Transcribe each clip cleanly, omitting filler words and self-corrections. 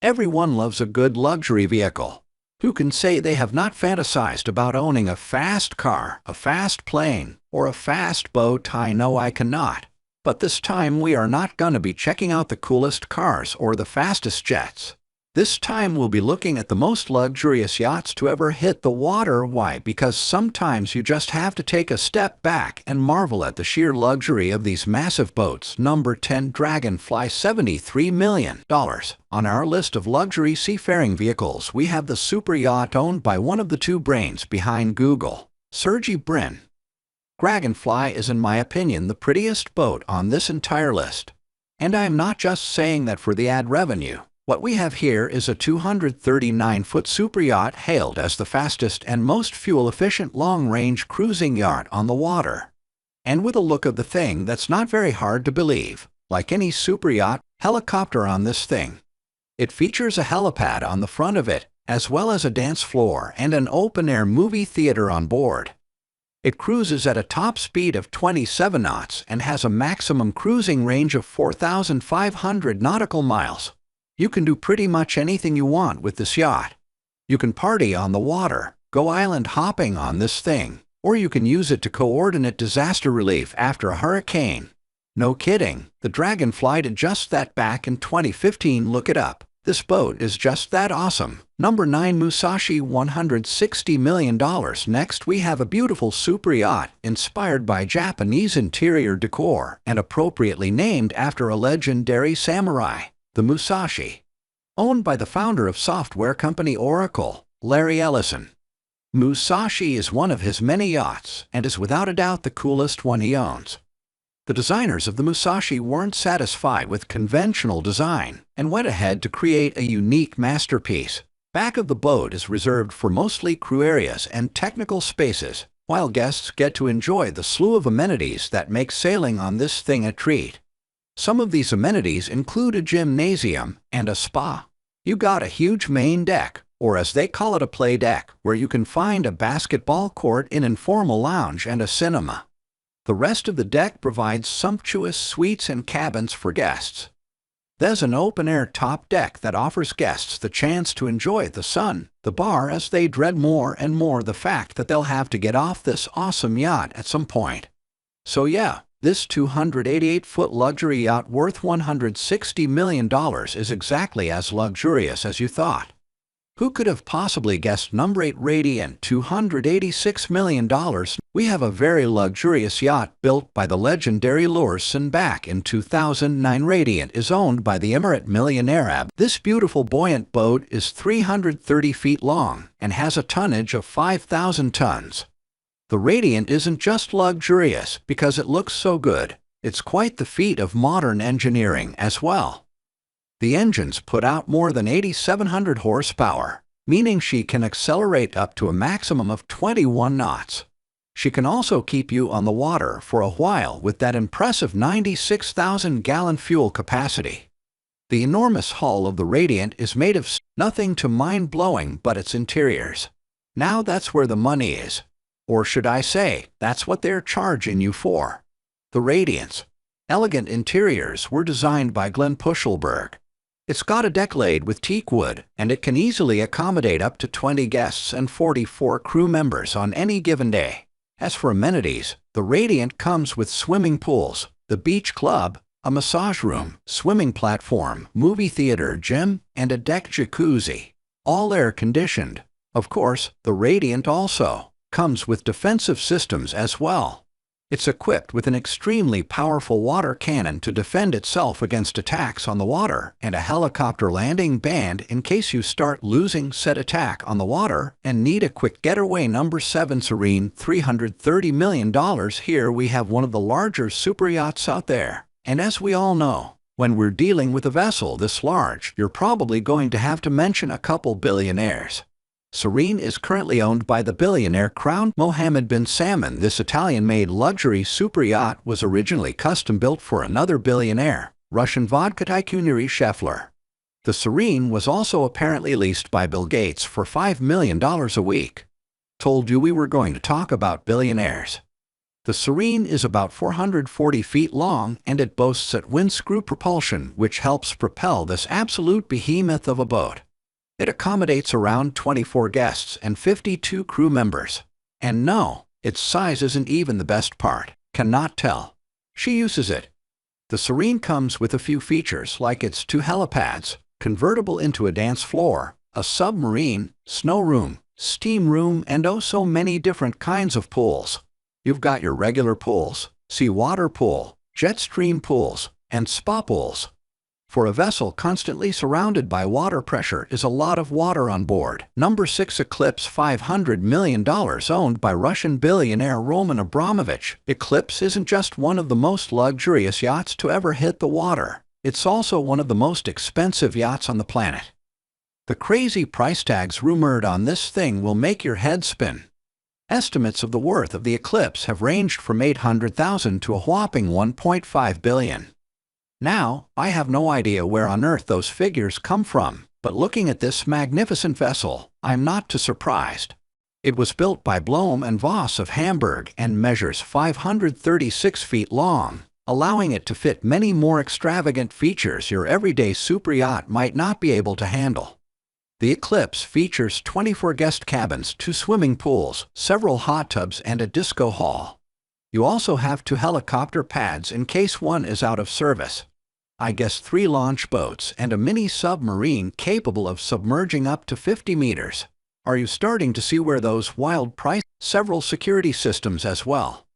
Everyone loves a good luxury vehicle. Who can say they have not fantasized about owning a fast car, a fast plane, or a fast boat? I know I cannot. But this time we are not gonna be checking out the coolest cars or the fastest jets. This time we'll be looking at the most luxurious yachts to ever hit the water. Why? Because sometimes you just have to take a step back and marvel at the sheer luxury of these massive boats. Number 10. Dragonfly, $73 million. On our list of luxury seafaring vehicles, we have the super yacht owned by one of the two brains behind Google, Sergey Brin. Dragonfly is, in my opinion, the prettiest boat on this entire list. And I am not just saying that for the ad revenue. What we have here is a 239-foot super yacht hailed as the fastest and most fuel-efficient long-range cruising yacht on the water. And with a look of the thing that's not very hard to believe, like any super yacht, helicopter on this thing. It features a helipad on the front of it, as well as a dance floor and an open-air movie theater on board. It cruises at a top speed of 27 knots and has a maximum cruising range of 4,500 nautical miles. You can do pretty much anything you want with this yacht. You can party on the water, go island hopping on this thing, or you can use it to coordinate disaster relief after a hurricane. No kidding, the Dragonfly did just that back in 2015. Look it up. This boat is just that awesome. Number 9. Musashi, $160 million. Next we have a beautiful super yacht inspired by Japanese interior decor and appropriately named after a legendary samurai. The Musashi, owned by the founder of software company Oracle, Larry Ellison. Musashi is one of his many yachts and is without a doubt the coolest one he owns. The designers of the Musashi weren't satisfied with conventional design and went ahead to create a unique masterpiece. Back of the boat is reserved for mostly crew areas and technical spaces, while guests get to enjoy the slew of amenities that make sailing on this thing a treat. Some of these amenities include a gymnasium and a spa. You got a huge main deck, or as they call it, a play deck, where you can find a basketball court, an informal lounge, and a cinema. The rest of the deck provides sumptuous suites and cabins for guests. There's an open-air top deck that offers guests the chance to enjoy the sun, the bar, as they dread more and more the fact that they'll have to get off this awesome yacht at some point. So yeah, this 288-foot luxury yacht worth $160 million is exactly as luxurious as you thought. Who could have possibly guessed? Number 8. Radiant, $286 million. We have a very luxurious yacht built by the legendary Lorsen back in 2009. Radiant is owned by the Emirate millionaire Ab. This beautiful buoyant boat is 330 feet long and has a tonnage of 5,000 tons. The Radiant isn't just luxurious because it looks so good, it's quite the feat of modern engineering as well. The engines put out more than 8,700 horsepower, meaning she can accelerate up to a maximum of 21 knots. She can also keep you on the water for a while with that impressive 96,000-gallon fuel capacity. The enormous hull of the Radiant is made of nothing too mind-blowing but its interiors. Now that's where the money is. Or should I say, that's what they're charging you for. The Radiant's elegant interiors were designed by Glenn Pushelberg. It's got a deck laid with teak wood, and it can easily accommodate up to 20 guests and 44 crew members on any given day. As for amenities, the Radiant comes with swimming pools, the beach club, a massage room, swimming platform, movie theater, gym, and a deck jacuzzi, all air-conditioned. Of course, the Radiant also comes with defensive systems as well. It's equipped with an extremely powerful water cannon to defend itself against attacks on the water and a helicopter landing band in case you start losing said attack on the water and need a quick getaway. Number 7. Serene, $330 million. Here we have one of the larger super yachts out there. And as we all know, when we're dealing with a vessel this large, you're probably going to have to mention a couple billionaires. Serene is currently owned by the billionaire Crown Mohammed bin Salman. This Italian-made luxury super yacht was originally custom-built for another billionaire, Russian vodka tycoon Yuri Shefler. The Serene was also apparently leased by Bill Gates for $5 million a week. Told you we were going to talk about billionaires. The Serene is about 440 feet long, and it boasts a twin-screw propulsion which helps propel this absolute behemoth of a boat. It accommodates around 24 guests and 52 crew members. And no, its size isn't even the best part. Cannot tell. She uses it. The Serene comes with a few features like its 2 helipads, convertible into a dance floor, a submarine, snow room, steam room, and oh so many different kinds of pools. You've got your regular pools, seawater pool, jet stream pools, and spa pools. For a vessel constantly surrounded by water, pressure is a lot of water on board. Number 6 Eclipse, $500 million, owned by Russian billionaire Roman Abramovich. Eclipse isn't just one of the most luxurious yachts to ever hit the water. It's also one of the most expensive yachts on the planet. The crazy price tags rumored on this thing will make your head spin. Estimates of the worth of the Eclipse have ranged from $800,000 to a whopping $1.5 billion. Now, I have no idea where on earth those figures come from, but looking at this magnificent vessel, I'm not too surprised. It was built by Blohm & Voss of Hamburg and measures 536 feet long, allowing it to fit many more extravagant features your everyday superyacht might not be able to handle. The Eclipse features 24 guest cabins, 2 swimming pools, several hot tubs, and a disco hall. You also have 2 helicopter pads in case one is out of service. I guess 3 launch boats and a mini submarine capable of submerging up to 50 meters. Are you starting to see where those wild prices? Several security systems as well.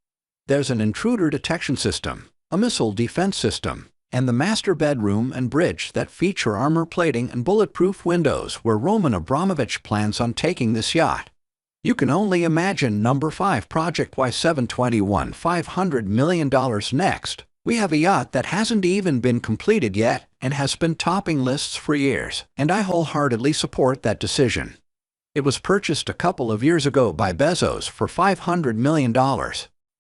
There's an intruder detection system, a missile defense system, and the master bedroom and bridge that feature armor plating and bulletproof windows where Roman Abramovich plans on taking this yacht. You can only imagine. Number 5 Project Y721, $500 million. Next, we have a yacht that hasn't even been completed yet and has been topping lists for years, and I wholeheartedly support that decision. It was purchased a couple of years ago by Bezos for $500 million,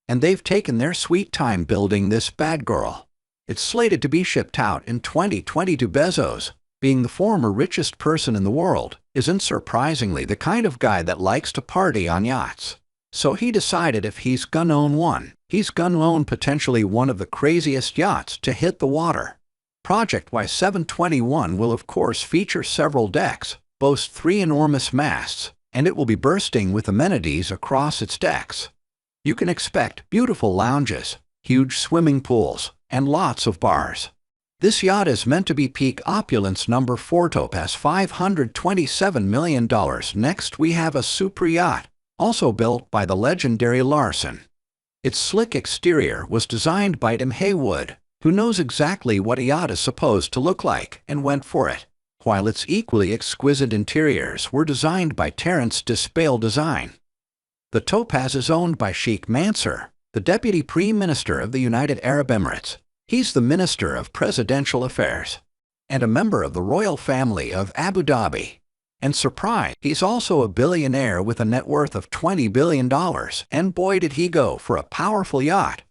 and they've taken their sweet time building this bad girl. It's slated to be shipped out in 2022. Bezos, being the former richest person in the world, isn't surprisingly the kind of guy that likes to party on yachts. So he decided if he's gonna own one, he's gonna own potentially one of the craziest yachts to hit the water. Project Y721 will of course feature several decks, boast 3 enormous masts, and it will be bursting with amenities across its decks. You can expect beautiful lounges, huge swimming pools, and lots of bars. This yacht is meant to be peak opulence. Number 4 Topaz, $527 million. Next we have a super yacht, also built by the legendary Larson. Its slick exterior was designed by Tim Haywood, who knows exactly what a yacht is supposed to look like and went for it, while its equally exquisite interiors were designed by Terence Dispale Design. The Topaz is owned by Sheikh Mansour, the Deputy Prime Minister of the United Arab Emirates. He's the Minister of Presidential Affairs and a member of the royal family of Abu Dhabi. And surprise, he's also a billionaire with a net worth of $20 billion, and boy did he go for a powerful yacht.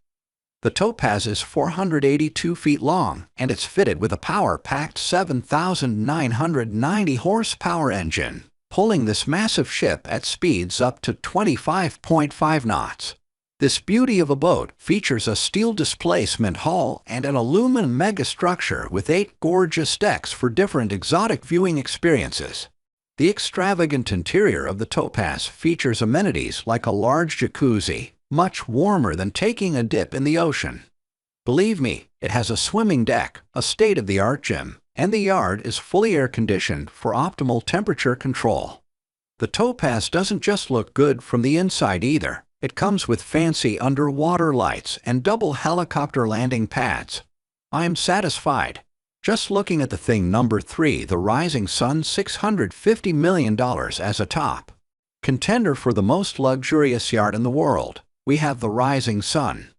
The Topaz is 482 feet long, and it's fitted with a power-packed 7,990 horsepower engine, pulling this massive ship at speeds up to 25.5 knots. This beauty of a boat features a steel displacement hull and an aluminum megastructure with 8 gorgeous decks for different exotic viewing experiences. The extravagant interior of the Topaz features amenities like a large jacuzzi, much warmer than taking a dip in the ocean. Believe me, it has a swimming deck, a state-of-the-art gym, and the yard is fully air-conditioned for optimal temperature control. The Topaz doesn't just look good from the inside either. It comes with fancy underwater lights and double helicopter landing pads. I'm satisfied. Just looking at the thing. Number 3 The Rising Sun, $650 million. As a top contender for the most luxurious yacht in the world, we have the Rising Sun.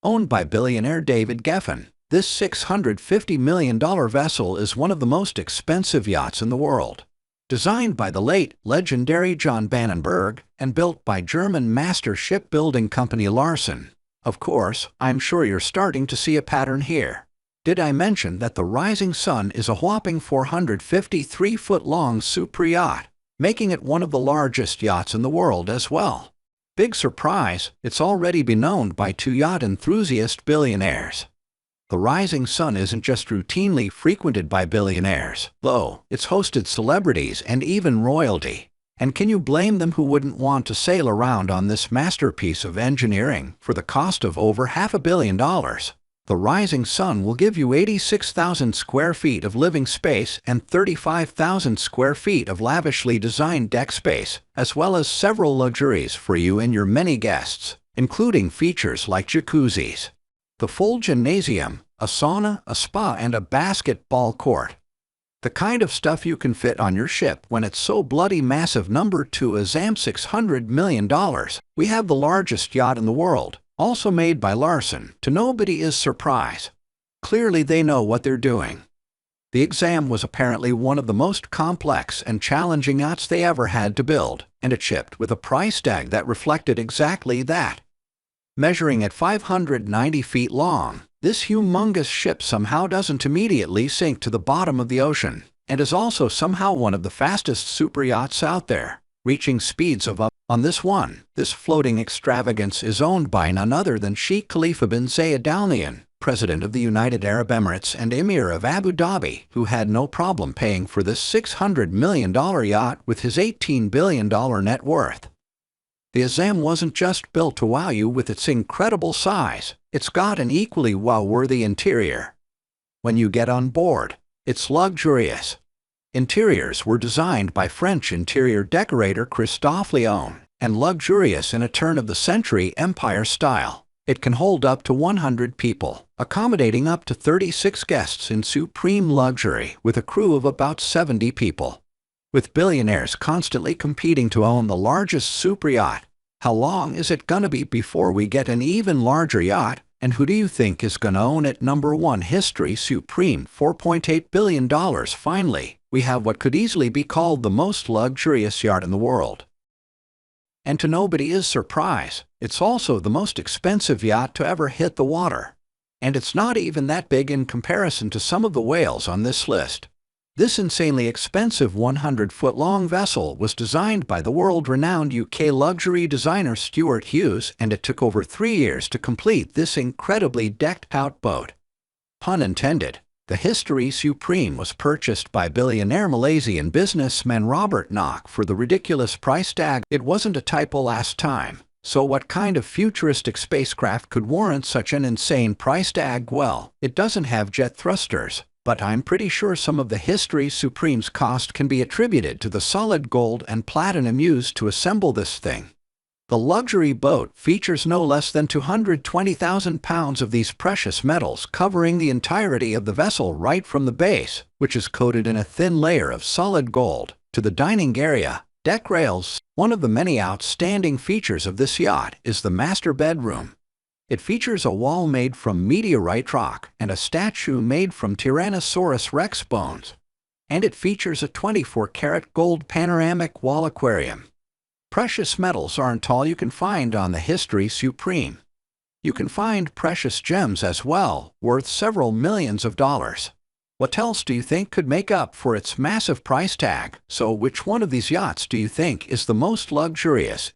Owned by billionaire David Geffen, this $650 million vessel is one of the most expensive yachts in the world. Designed by the late, legendary John Bannenberg and built by German master shipbuilding company Larson. Of course, I'm sure you're starting to see a pattern here. Did I mention that the Rising Sun is a whopping 453-foot-long super yacht, making it one of the largest yachts in the world as well? Big surprise, it's already been owned by two yacht enthusiast billionaires. The Rising Sun isn't just routinely frequented by billionaires, though. It's hosted celebrities and even royalty. And can you blame them? Who wouldn't want to sail around on this masterpiece of engineering for the cost of over $500 million? The Rising Sun will give you 86,000 square feet of living space and 35,000 square feet of lavishly designed deck space, as well as several luxuries for you and your many guests, including features like jacuzzis, the full gymnasium, a sauna, a spa, and a basketball court. The kind of stuff you can fit on your ship when it's so bloody massive. Number 2 is $600 million. We have the largest yacht in the world, also made by Larson. To nobody's surprise, clearly they know what they're doing. The Exam was apparently one of the most complex and challenging yachts they ever had to build, and it shipped with a price tag that reflected exactly that. Measuring at 590 feet long, this humongous ship somehow doesn't immediately sink to the bottom of the ocean, and is also somehow one of the fastest super yachts out there, reaching speeds of up on this one. This floating extravagance is owned by none other than Sheikh Khalifa bin Zayed Al Nahyan, President of the United Arab Emirates and Emir of Abu Dhabi, who had no problem paying for this $600 million yacht with his $18 billion net worth. The Exam wasn't just built to wow you with its incredible size, it's got an equally wow-worthy interior. When you get on board, it's luxurious. Interiors were designed by French interior decorator Christophe Léon, and luxurious in a turn-of-the-century empire style. It can hold up to 100 people, accommodating up to 36 guests in supreme luxury with a crew of about 70 people. With billionaires constantly competing to own the largest super yacht, how long is it gonna be before we get an even larger yacht? And who do you think is gonna own it? Number 1, History Supreme, $4.8 billion. Finally, we have what could easily be called the most luxurious yacht in the world. And to nobody's surprise, it's also the most expensive yacht to ever hit the water. And it's not even that big in comparison to some of the whales on this list. This insanely expensive 100-foot-long vessel was designed by the world-renowned UK luxury designer Stuart Hughes, and it took over 3 years to complete this incredibly decked-out boat. Pun intended. The History Supreme was purchased by billionaire Malaysian businessman Robert Nock for the ridiculous price tag. It wasn't a typo last time. So what kind of futuristic spacecraft could warrant such an insane price tag? Well, it doesn't have jet thrusters, but I'm pretty sure some of the History Supreme's cost can be attributed to the solid gold and platinum used to assemble this thing. The luxury boat features no less than 220,000 pounds of these precious metals, covering the entirety of the vessel right from the base, which is coated in a thin layer of solid gold, to the dining area, deck rails. One of the many outstanding features of this yacht is the master bedroom. It features a wall made from meteorite rock and a statue made from Tyrannosaurus rex bones. And it features a 24-karat gold panoramic wall aquarium. Precious metals aren't all you can find on the History Supreme. You can find precious gems as well, worth several millions of dollars. What else do you think could make up for its massive price tag? So which one of these yachts do you think is the most luxurious?